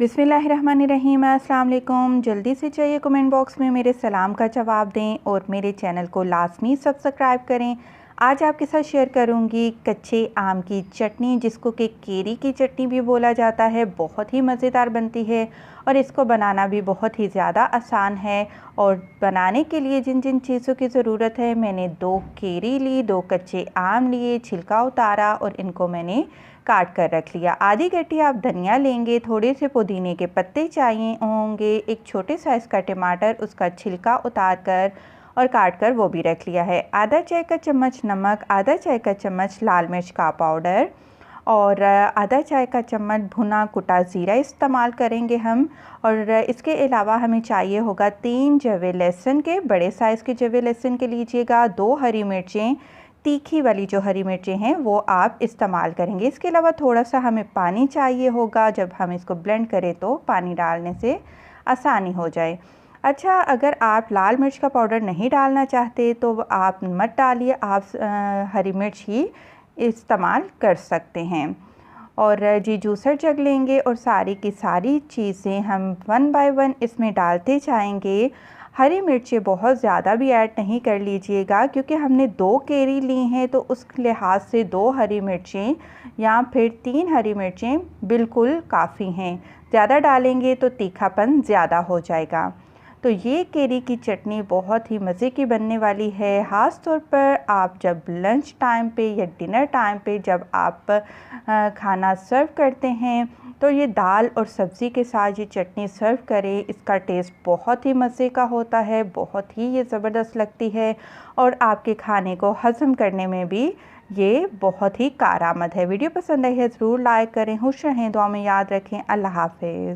बिस्मिल्लाहिर्रहमानिर्रहीम। अस्सलाम वालेकुम। जल्दी से चाहिए कमेंट बॉक्स में मेरे सलाम का जवाब दें और मेरे चैनल को लाजमी सब्सक्राइब करें। आज आपके साथ शेयर करूंगी कच्चे आम की चटनी, जिसको कि केरी की चटनी भी बोला जाता है। बहुत ही मज़ेदार बनती है और इसको बनाना भी बहुत ही ज़्यादा आसान है। और बनाने के लिए जिन जिन चीज़ों की ज़रूरत है, मैंने 2 केरी ली, 2 कच्चे आम लिए, छिलका उतारा और इनको मैंने काट कर रख लिया। आधी गड्डी आप धनिया लेंगे, थोड़े से पुदीने के पत्ते चाहिए होंगे, एक छोटे साइज़ का टमाटर, उसका छिलका उतार कर और काट कर वो भी रख लिया है। आधा चाय का चम्मच नमक, आधा चाय का चम्मच लाल मिर्च का पाउडर और आधा चाय का चम्मच भुना कुटा ज़ीरा इस्तेमाल करेंगे हम। और इसके अलावा हमें चाहिए होगा 3 जवे लहसुन के, बड़े साइज़ के जवे लहसुन के लीजिएगा। 2 हरी मिर्चें, तीखी वाली जो हरी मिर्चें हैं वो आप इस्तेमाल करेंगे। इसके अलावा थोड़ा सा हमें पानी चाहिए होगा, जब हम इसको ब्लेंड करें तो पानी डालने से आसानी हो जाए। अच्छा, अगर आप लाल मिर्च का पाउडर नहीं डालना चाहते तो आप मत डालिए, आप हरी मिर्च ही इस्तेमाल कर सकते हैं। और जी जूसर जग लेंगे और सारी की सारी चीज़ें हम 1 बाय 1 इसमें डालते जाएंगे। हरी मिर्चें बहुत ज़्यादा भी ऐड नहीं कर लीजिएगा, क्योंकि हमने 2 केरी ली हैं, तो उस लिहाज से 2 हरी मिर्चें या फिर 3 हरी मिर्चें बिल्कुल काफ़ी हैं। ज़्यादा डालेंगे तो तीखापन ज़्यादा हो जाएगा। तो ये केरी की चटनी बहुत ही मज़े की बनने वाली है। ख़ास तौर पर आप जब लंच टाइम पे या डिनर टाइम पे जब आप खाना सर्व करते हैं, तो ये दाल और सब्ज़ी के साथ ये चटनी सर्व करें। इसका टेस्ट बहुत ही मज़े का होता है, बहुत ही ये ज़बरदस्त लगती है और आपके खाने को हज़म करने में भी ये बहुत ही कारआमद है। वीडियो पसंद आई है ज़रूर लाइक करें। खुश रहें, दुआ में याद रखें। अल्लाह हाफ़िज़।